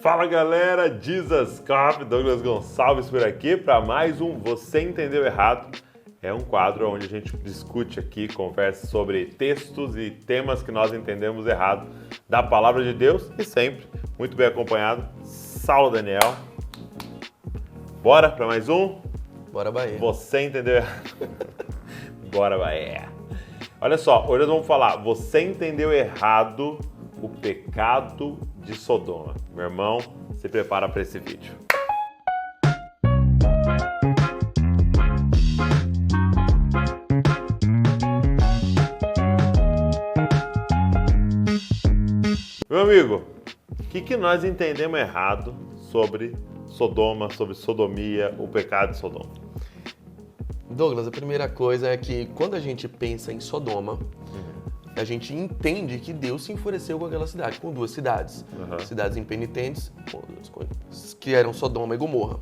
Fala galera, Jesus Cop, Douglas Gonçalves por aqui para mais um Você Entendeu Errado. É um quadro onde a gente discute aqui, conversa sobre textos e temas que nós entendemos errado da Palavra de Deus e sempre muito bem acompanhado. Saulo Daniel. Bora para mais um? Bora Bahia. Você Entendeu Errado. Bora Bahia. Olha só, hoje nós vamos falar, você entendeu errado o pecado de Sodoma. Meu irmão, se prepara para esse vídeo. Meu amigo, o que nós entendemos errado sobre Sodoma, sobre sodomia, o pecado de Sodoma? Douglas, a primeira coisa é que quando a gente pensa em Sodoma, a gente entende que Deus se enfureceu com aquela cidade, com duas cidades. Cidades impenitentes, que eram Sodoma e Gomorra.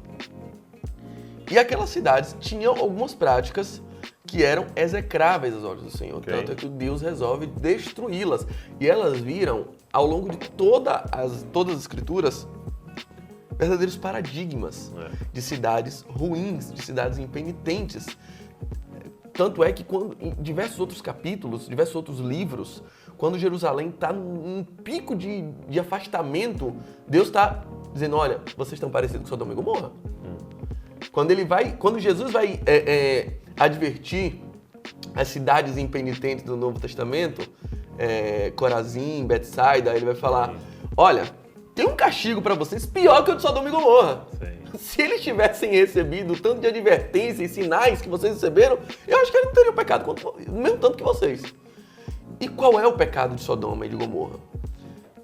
E aquelas cidades tinham algumas práticas que eram execráveis aos olhos do Senhor. Okay. Tanto é que Deus resolve destruí-las. E elas viram, ao longo de todas as Escrituras, verdadeiros paradigmas de cidades ruins, de cidades impenitentes. Tanto é que em diversos outros capítulos, diversos outros livros, quando Jerusalém está num pico de afastamento, Deus está dizendo, olha, vocês estão parecidos com Sodoma e Gomorra. Quando Jesus vai advertir as cidades impenitentes do Novo Testamento, Corazim, Betsaida, ele vai falar, olha, tem um castigo para vocês pior que o de Sodoma e Gomorra. Sim. Se eles tivessem recebido o tanto de advertência e sinais que vocês receberam, eu acho que eles não teriam pecado o mesmo tanto que vocês. E qual é o pecado de Sodoma e de Gomorra?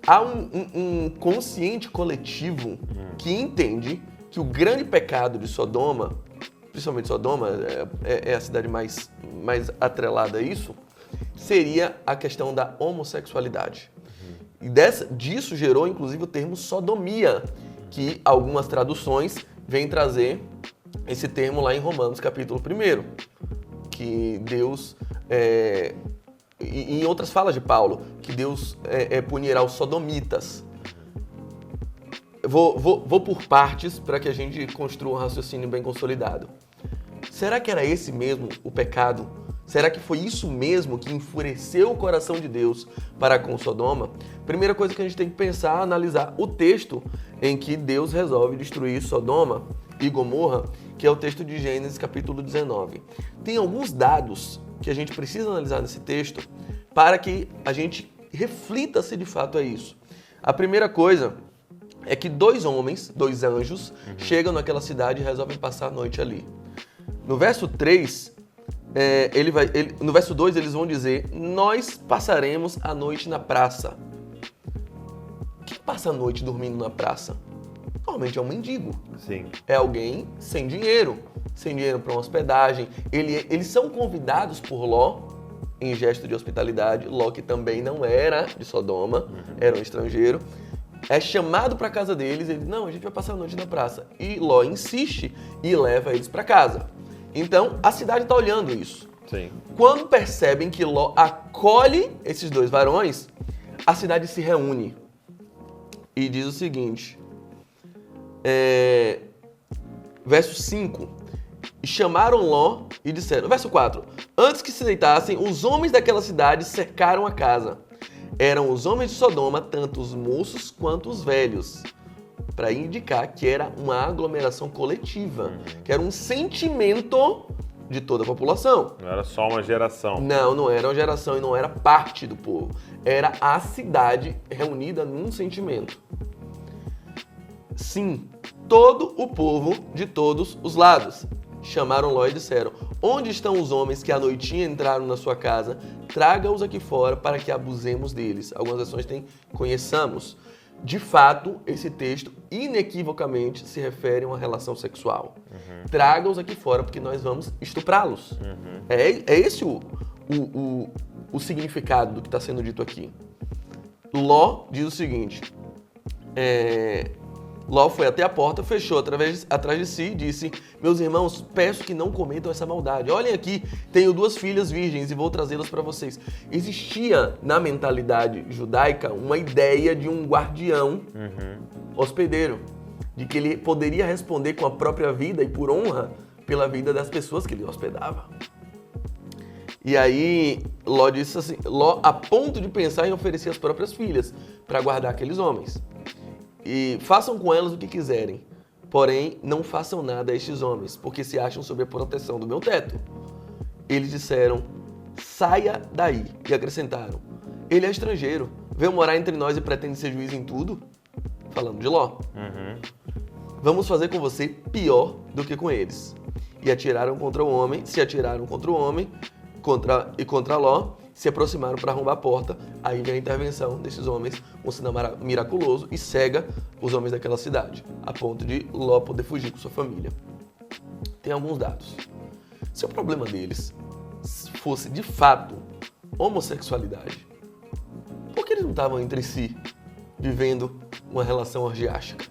Há um consciente coletivo que entende que o grande pecado de Sodoma, principalmente Sodoma, é a cidade mais atrelada a isso, seria a questão da homossexualidade. E disso gerou, inclusive, o termo sodomia, que algumas traduções vêm trazer esse termo lá em Romanos, capítulo 1, que Deus, e em outras falas de Paulo, que Deus punirá os sodomitas. Vou por partes para que a gente construa um raciocínio bem consolidado. Será que era esse mesmo o pecado? Será que foi isso mesmo que enfureceu o coração de Deus para com Sodoma? Primeira coisa que a gente tem que pensar, analisar o texto em que Deus resolve destruir Sodoma e Gomorra, que é o texto de Gênesis capítulo 19. Tem alguns dados que a gente precisa analisar nesse texto para que a gente reflita se de fato é isso. A primeira coisa é que dois anjos, chegam naquela cidade e resolvem passar a noite ali. No verso 3... no verso 2 eles vão dizer, nós passaremos a noite na praça. Quem passa a noite dormindo na praça? Normalmente é um mendigo. Sim. É alguém sem dinheiro para uma hospedagem. Eles são convidados por Ló, em gesto de hospitalidade. Ló, que também não era de Sodoma, era um estrangeiro. É chamado para casa deles, ele não, a gente vai passar a noite na praça. E Ló insiste e leva eles para casa. Então, a cidade está olhando isso. Sim. Quando percebem que Ló acolhe esses dois varões, a cidade se reúne. E diz o seguinte, verso 5, e chamaram Ló e disseram, verso 4, antes que se deitassem, os homens daquela cidade cercaram a casa. Eram os homens de Sodoma, tanto os moços quanto os velhos, para indicar que era uma aglomeração coletiva, que era um sentimento de toda a população. Não era só uma geração. Não era uma geração e não era parte do povo. Era a cidade reunida num sentimento. Sim, todo o povo de todos os lados. Chamaram Ló e disseram, onde estão os homens que à noitinha entraram na sua casa? Traga-os aqui fora para que abusemos deles. Algumas versões têm conheçamos. De fato, esse texto inequivocamente se refere a uma relação sexual. Traga-os aqui fora porque nós vamos estuprá-los. É esse o significado do que está sendo dito aqui. Ló diz o seguinte, Ló foi até a porta, fechou atrás de si e disse: meus irmãos, peço que não cometam essa maldade. Olhem aqui, tenho 2 filhas virgens e vou trazê-las para vocês. Existia na mentalidade judaica uma ideia de um guardião hospedeiro, de que ele poderia responder com a própria vida e por honra pela vida das pessoas que ele hospedava. E aí Ló disse assim, Ló a ponto de pensar em oferecer as próprias filhas para guardar aqueles homens. E façam com elas o que quiserem, porém não façam nada a estes homens, porque se acham sob a proteção do meu teto. Eles disseram: saia daí. E acrescentaram: ele é estrangeiro, veio morar entre nós e pretende ser juiz em tudo? Falando de Ló. Vamos fazer com você pior do que com eles. E atiraram contra o homem, contra Ló, se aproximaram para arrombar a porta. Aí vem a intervenção desses homens, um sinal miraculoso, e cega os homens daquela cidade, a ponto de Ló poder fugir com sua família. Tem alguns dados. Se o problema deles fosse, de fato, homossexualidade, por que eles não estavam entre si, vivendo uma relação orgiástica?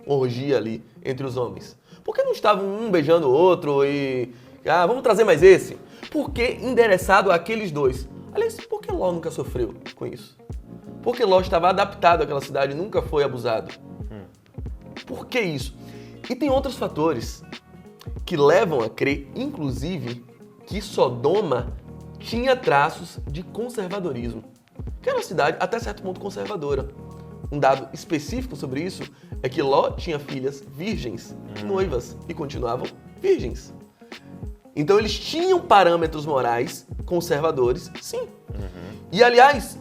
Orgia ali entre os homens. Por que não estavam um beijando o outro e... vamos trazer mais esse? Por que endereçado àqueles 2? Aliás, por que Ló nunca sofreu com isso? Porque Ló estava adaptado àquela cidade e nunca foi abusado. Por que isso? E tem outros fatores que levam a crer, inclusive, que Sodoma tinha traços de conservadorismo. Que era uma cidade até certo ponto conservadora. Um dado específico sobre isso é que Ló tinha filhas virgens, noivas, e continuavam virgens. Então eles tinham parâmetros morais conservadores, sim. E aliás,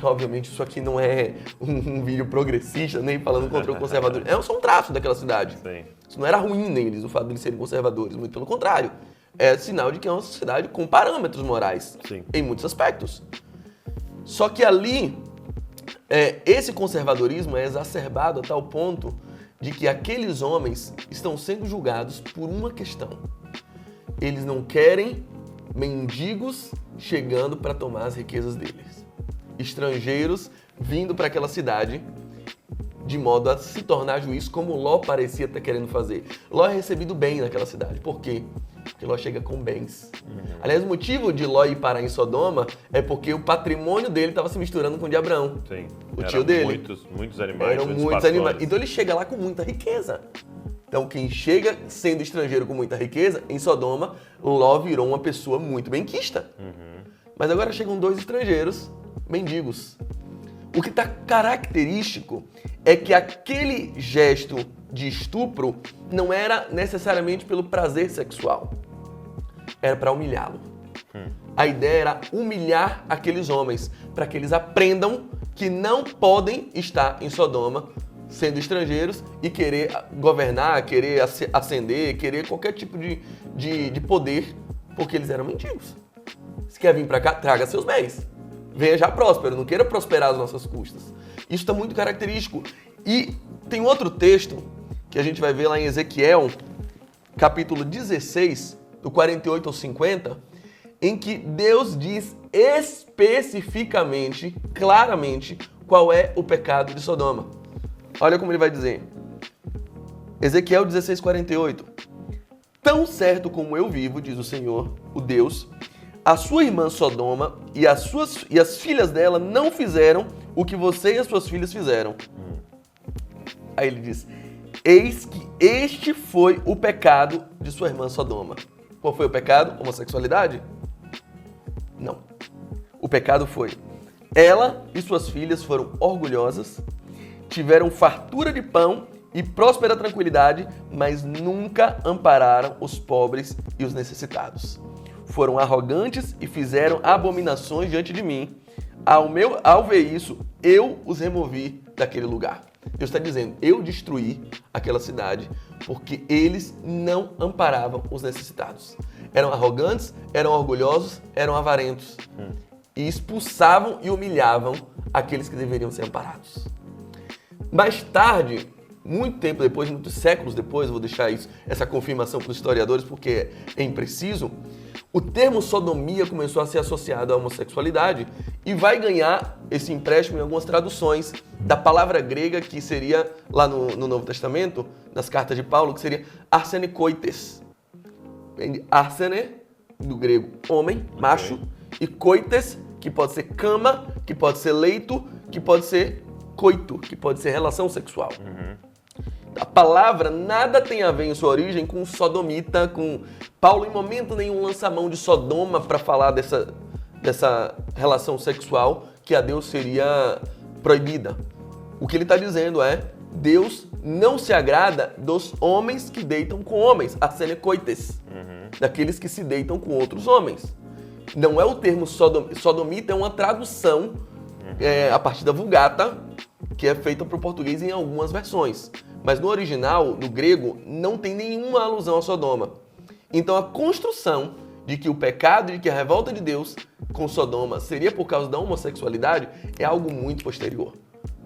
obviamente isso aqui não é um vídeo progressista, nem falando contra o conservadorismo, é só um traço daquela cidade. Sim. Isso não era ruim neles, o fato de eles serem conservadores, muito pelo contrário. É sinal de que é uma sociedade com parâmetros morais, sim, em muitos aspectos. Só que ali, esse conservadorismo é exacerbado a tal ponto de que aqueles homens estão sendo julgados por uma questão. Eles não querem mendigos chegando para tomar as riquezas deles. Estrangeiros vindo para aquela cidade de modo a se tornar juiz, como Ló parecia estar querendo fazer. Ló é recebido bem naquela cidade. Por quê? Porque Ló chega com bens. Aliás, o motivo de Ló ir parar em Sodoma é porque o patrimônio dele estava se misturando com o de Abraão. Sim. O tio dele. Muitos animais. Eram muitos animais. Então ele chega lá com muita riqueza. Então quem chega sendo estrangeiro com muita riqueza, em Sodoma, Ló virou uma pessoa muito benquista. Mas agora chegam 2 estrangeiros, mendigos. O que está característico é que aquele gesto de estupro não era necessariamente pelo prazer sexual. Era para humilhá-lo. A ideia era humilhar aqueles homens, para que eles aprendam que não podem estar em Sodoma sendo estrangeiros e querer governar, querer ascender, querer qualquer tipo de poder, porque eles eram mendigos. Se quer vir para cá, traga seus bens. Venha já próspero, não queira prosperar às nossas custas. Isso está muito característico. E tem outro texto que a gente vai ver lá em Ezequiel, capítulo 16, do 48 ao 50, em que Deus diz especificamente, claramente, qual é o pecado de Sodoma. Olha como ele vai dizer. Ezequiel 16, 48. Tão certo como eu vivo, diz o Senhor, o Deus, a sua irmã Sodoma e as filhas dela não fizeram o que você e as suas filhas fizeram. Aí ele diz, eis que este foi o pecado de sua irmã Sodoma. Qual foi o pecado? Homossexualidade? Não. O pecado foi, ela e suas filhas foram orgulhosas, tiveram fartura de pão e próspera tranquilidade, mas nunca ampararam os pobres e os necessitados. Foram arrogantes e fizeram abominações diante de mim. Ao ver isso, eu os removi daquele lugar. Deus está dizendo, eu destruí aquela cidade porque eles não amparavam os necessitados. Eram arrogantes, eram orgulhosos, eram avarentos. E expulsavam e humilhavam aqueles que deveriam ser amparados. Mais tarde, muito tempo depois, muitos séculos depois, eu vou deixar essa confirmação para os historiadores porque é impreciso, o termo sodomia começou a ser associado à homossexualidade e vai ganhar esse empréstimo em algumas traduções da palavra grega que seria, lá no Novo Testamento, nas cartas de Paulo, que seria arsenekoites. Arsene, do grego homem, macho, e koites, que pode ser cama, que pode ser leito, que pode ser coito, que pode ser relação sexual. A palavra nada tem a ver em sua origem com sodomita, com... Paulo em momento nenhum lança a mão de Sodoma para falar dessa relação sexual que a Deus seria proibida. O que ele está dizendo é, Deus não se agrada dos homens que deitam com homens, arsenekoites, daqueles que se deitam com outros homens. Não é o termo sodomita, é uma tradução a partir da Vulgata, que é feita para o português em algumas versões. Mas no original, no grego, não tem nenhuma alusão a Sodoma. Então a construção de que o pecado e de que a revolta de Deus com Sodoma seria por causa da homossexualidade é algo muito posterior.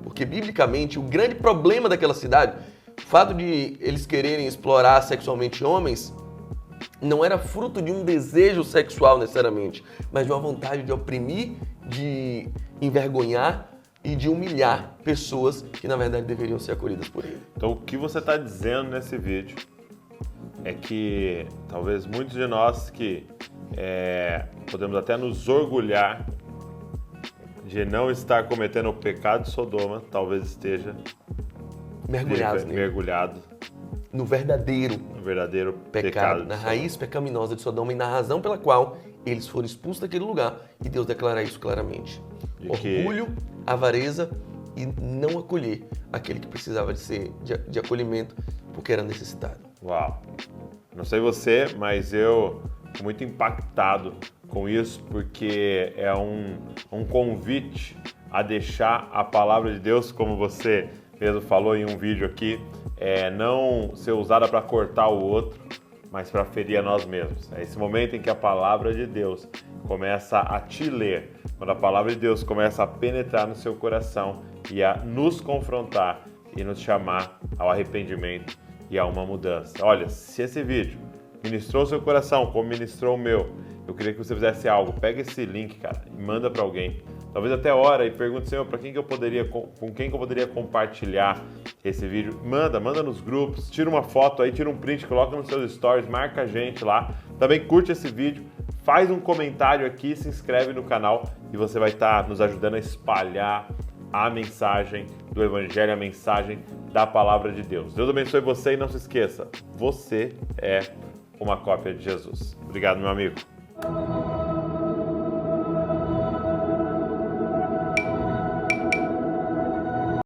Porque biblicamente o grande problema daquela cidade, o fato de eles quererem explorar sexualmente homens, não era fruto de um desejo sexual necessariamente, mas de uma vontade de oprimir, de envergonhar e de humilhar pessoas que na verdade deveriam ser acolhidas por ele. Então o que você está dizendo nesse vídeo é que talvez muitos de nós que podemos até nos orgulhar de não estar cometendo o pecado de Sodoma, talvez esteja mergulhado no verdadeiro pecado na raiz pecaminosa de Sodoma e na razão pela qual eles foram expulsos daquele lugar, e Deus declara isso claramente. Orgulho, avareza e não acolher aquele que precisava de acolhimento porque era necessitado. Uau! Não sei você, mas eu fico muito impactado com isso, porque é um convite a deixar a palavra de Deus, como você mesmo falou em um vídeo aqui, não ser usada para cortar o outro, mas para ferir a nós mesmos. É esse momento em que a palavra de Deus começa a te ler, quando a palavra de Deus começa a penetrar no seu coração e a nos confrontar e nos chamar ao arrependimento e a uma mudança. Olha, se esse vídeo ministrou o seu coração, como ministrou o meu, eu queria que você fizesse algo. Pega esse link, cara, e manda para alguém. Talvez até ora e pergunte, Senhor, com quem que eu poderia compartilhar esse vídeo. Manda nos grupos, tira uma foto aí, tira um print, coloca nos seus stories, marca a gente lá. Também curte esse vídeo, faz um comentário aqui, se inscreve no canal e você vai estar nos ajudando a espalhar a mensagem do Evangelho, a mensagem da Palavra de Deus. Deus abençoe você e não se esqueça, você é uma cópia de Jesus. Obrigado, meu amigo.